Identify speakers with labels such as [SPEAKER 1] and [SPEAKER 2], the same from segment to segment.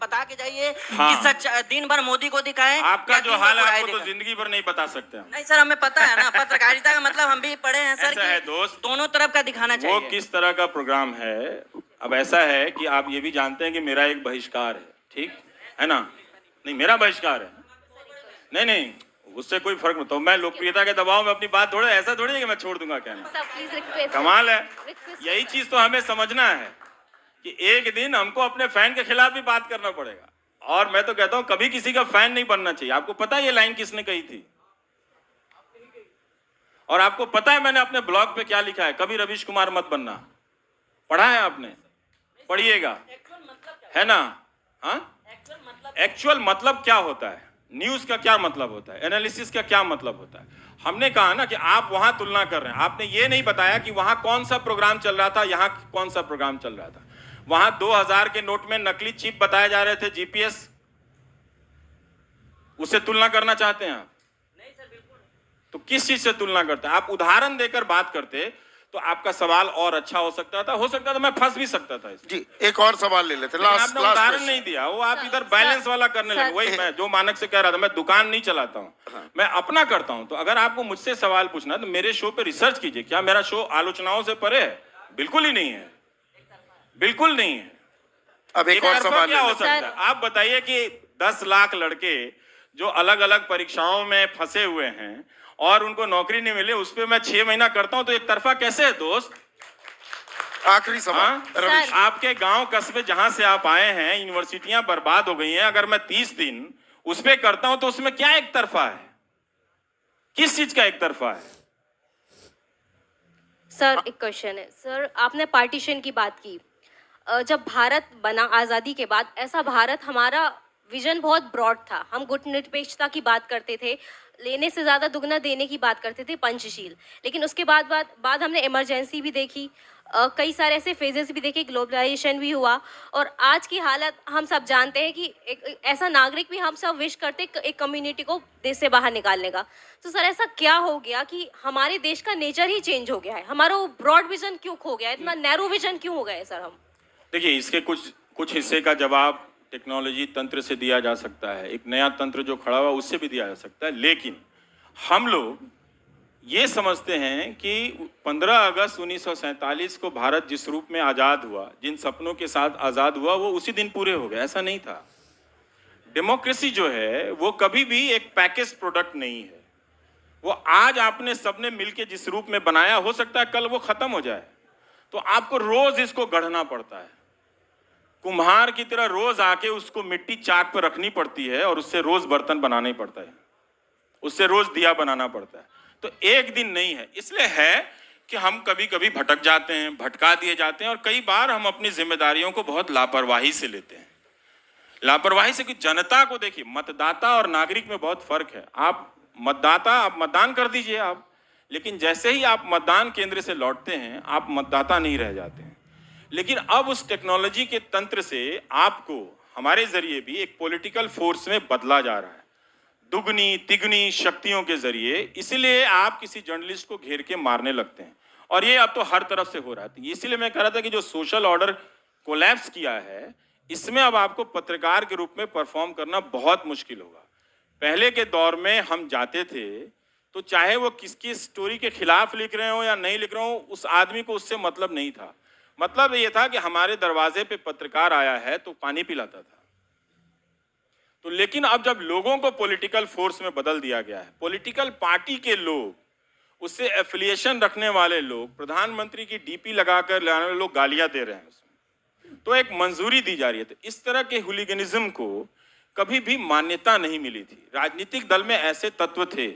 [SPEAKER 1] बता के जाइए
[SPEAKER 2] हाँ।
[SPEAKER 1] कि सच दिन भर मोदी को दिखाएं।
[SPEAKER 2] आपका जो हाल है आपको तो जिंदगी भर नहीं बता सकते हम।
[SPEAKER 1] नहीं सर, हमें पता है ना, पत्रकारिता का मतलब हम भी पढ़े हैं सर।
[SPEAKER 2] ऐसा है दोस्त,
[SPEAKER 1] दोनों तरफ का दिखाना चाहिए।
[SPEAKER 2] वो किस तरह का प्रोग्राम है। अब ऐसा है कि आप ये भी जानते हैं कि मेरा एक बहिष्कार है, ठीक है ना? नहीं, मेरा बहिष्कार है। नहीं नहीं, उससे कोई फर्क नहीं। तो मैं लोकप्रियता के दबाव में अपनी बात थोड़े, ऐसा थोड़ी है कि मैं छोड़ दूंगा। क्या नहीं, कमाल है। यही चीज तो हमें समझना है कि एक दिन हमको अपने फैन के खिलाफ भी बात करना पड़ेगा। और मैं तो कहता हूं कभी किसी का फैन नहीं बनना चाहिए। आपको पता है ये लाइन किसने कही थी? और आपको पता है मैंने अपने ब्लॉग पे क्या लिखा है? कभी रवीश कुमार मत बनना। पढ़ा है आपने? पढ़िएगा, है ना? हाँ, एक्चुअल मतलब क्या होता है, न्यूज का क्या मतलब होता है, एनालिसिस का क्या मतलब होता है। हमने कहा ना कि आप वहां तुलना कर रहे हैं। आपने ये नहीं बताया कि वहां कौन सा प्रोग्राम चल रहा था, यहां कौन सा प्रोग्राम चल रहा था। वहां 2000 के नोट में नकली चिप बताए जा रहे थे, जीपीएस, उससे तुलना करना चाहते हैं आप? नहीं सर, बिल्कुल। तो किस चीज से तुलना करते हैं आप? उदाहरण देकर बात करते तो आपका सवाल और अच्छा हो सकता था मैं फंस भी सकता था इसमें।
[SPEAKER 3] जी, एक और सवाल ले लेते।
[SPEAKER 2] आपने उदाहरण नहीं दिया, वो आप इधर बैलेंस वाला करने लगे। वही मैं जो मानक से कह रहा था, मैं दुकान नहीं चलाता हूँ, हाँ। मैं अपना करता हूँ। तो अगर आपको मुझसे सवाल पूछना है तो मेरे शो पे रिसर्च कीजिए। क्या मेरा शो आलोचनाओं से परे है? बिल्कुल ही नहीं है, बिल्कुल नहीं है।
[SPEAKER 3] अब एक और सवाल
[SPEAKER 2] क्या हो सकता है? आप बताइए कि 10 लाख लड़के जो अलग अलग परीक्षाओं में फंसे हुए हैं और उनको नौकरी नहीं मिले, उस पर मैं 6 महीना करता हूं तो एक तरफा कैसे है दोस्त?
[SPEAKER 3] आखिरी सवाल।
[SPEAKER 2] आपके गांव कस्बे जहां से आप आए हैं, यूनिवर्सिटियां बर्बाद हो गई हैं। अगर मैं 30 दिन उस पर करता हूं तो उसमें क्या एक तरफा है? किस चीज का एक तरफा है?
[SPEAKER 4] सर एक क्वेश्चन है सर, आपने पार्टीशन की बात की। जब भारत बना आज़ादी के बाद, ऐसा भारत, हमारा विजन बहुत ब्रॉड था। हम गुटनिरपेक्षता की बात करते थे, लेने से ज़्यादा दुगना देने की बात करते थे, पंचशील। लेकिन उसके बाद हमने इमरजेंसी भी देखी, कई सारे ऐसे फेजेस भी देखे, ग्लोबलाइजेशन भी हुआ, और आज की हालत हम सब जानते हैं कि एक ऐसा नागरिक भी हम सब विश करते एक कम्युनिटी को देश से बाहर निकालने का। तो सर ऐसा क्या हो गया कि हमारे देश का नेचर ही चेंज हो गया है? हमारा वो ब्रॉड विजन क्यों खो गया है? इतना नैरो विजन क्यों हो गया है सर? हम
[SPEAKER 2] देखिए, इसके कुछ हिस्से का जवाब टेक्नोलॉजी तंत्र से दिया जा सकता है, एक नया तंत्र जो खड़ा हुआ उससे भी दिया जा सकता है। लेकिन हम लोग ये समझते हैं कि 15 अगस्त 1947 को भारत जिस रूप में आज़ाद हुआ, जिन सपनों के साथ आज़ाद हुआ, वो उसी दिन पूरे हो गए। ऐसा नहीं था। डेमोक्रेसी जो है वो कभी भी एक पैकेज प्रोडक्ट नहीं है। वो आज आपने सबने मिलके जिस रूप में बनाया, हो सकता है कल वो खत्म हो जाए। तो आपको रोज इसको गढ़ना पड़ता है, कुम्हार की तरह रोज आके उसको मिट्टी चाक पर रखनी पड़ती है और उससे रोज बर्तन बनाना पड़ता है, उससे रोज दिया बनाना पड़ता है। तो एक दिन नहीं है। इसलिए है कि हम कभी कभी भटक जाते हैं, भटका दिए जाते हैं, और कई बार हम अपनी जिम्मेदारियों को बहुत लापरवाही से लेते हैं। लापरवाही से कि जनता को देखिए, मतदाता और नागरिक में बहुत फर्क है। आप मतदाता, आप मतदान कर दीजिए आप, लेकिन जैसे ही आप मतदान केंद्र से लौटते हैं आप मतदाता नहीं रह जाते हैं। लेकिन अब उस टेक्नोलॉजी के तंत्र से आपको हमारे जरिए भी एक पॉलिटिकल फोर्स में बदला जा रहा है, दुगनी तिगनी शक्तियों के जरिए। इसलिए आप किसी जर्नलिस्ट को घेर के मारने लगते हैं, और ये अब तो हर तरफ से हो रहा है। इसलिए मैं कह रहा था कि जो सोशल ऑर्डर कोलैप्स किया है, इसमें अब आपको पत्रकार के रूप में परफॉर्म करना बहुत मुश्किल होगा। पहले के दौर में हम जाते थे तो चाहे वो किसकी स्टोरी के खिलाफ लिख रहे हो या नहीं लिख रहे हो, उस आदमी को उससे मतलब नहीं था। मतलब ये था कि हमारे दरवाजे पे पत्रकार आया है तो पानी पिलाता था। तो लेकिन अब जब लोगों को पॉलिटिकल फोर्स में बदल दिया गया है, पॉलिटिकल पार्टी के लोग, उससे एफिलिएशन रखने वाले लोग, प्रधानमंत्री की डीपी लगाकर लाने वाले लोग गालियां दे रहे हैं उसमें, तो एक मंजूरी दी जा रही है। तो इस तरह के हुलिगनिज्म को कभी भी मान्यता नहीं मिली थी। राजनीतिक दल में ऐसे तत्व थे,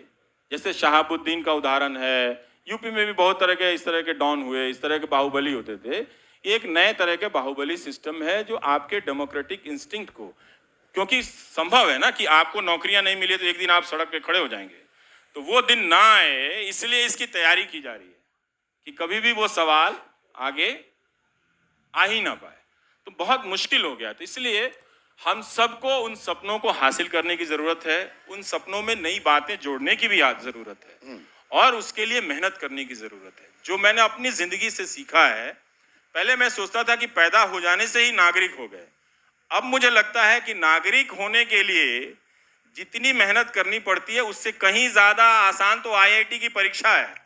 [SPEAKER 2] जैसे शहाबुद्दीन का उदाहरण है, यूपी में भी बहुत तरह के इस तरह के डॉन हुए, इस तरह के बाहुबली होते थे। एक नए तरह के बाहुबली सिस्टम है जो आपके डेमोक्रेटिक इंस्टिंक्ट को, क्योंकि संभव है ना कि आपको नौकरियां नहीं मिले तो एक दिन आप सड़क पे खड़े हो जाएंगे, तो वो दिन ना आए, इसलिए इसकी तैयारी की जा रही है कि कभी भी वो सवाल आगे आ ही ना पाए। तो बहुत मुश्किल हो गया। तो इसलिए हम सबको उन सपनों को हासिल करने की जरूरत है, उन सपनों में नई बातें जोड़ने की भी जरूरत है, और उसके लिए मेहनत करने की जरूरत है। जो मैंने अपनी जिंदगी से सीखा है, पहले मैं सोचता था कि पैदा हो जाने से ही नागरिक हो गए, अब मुझे लगता है कि नागरिक होने के लिए जितनी मेहनत करनी पड़ती है उससे कहीं ज्यादा आसान तो आईआईटी की परीक्षा है।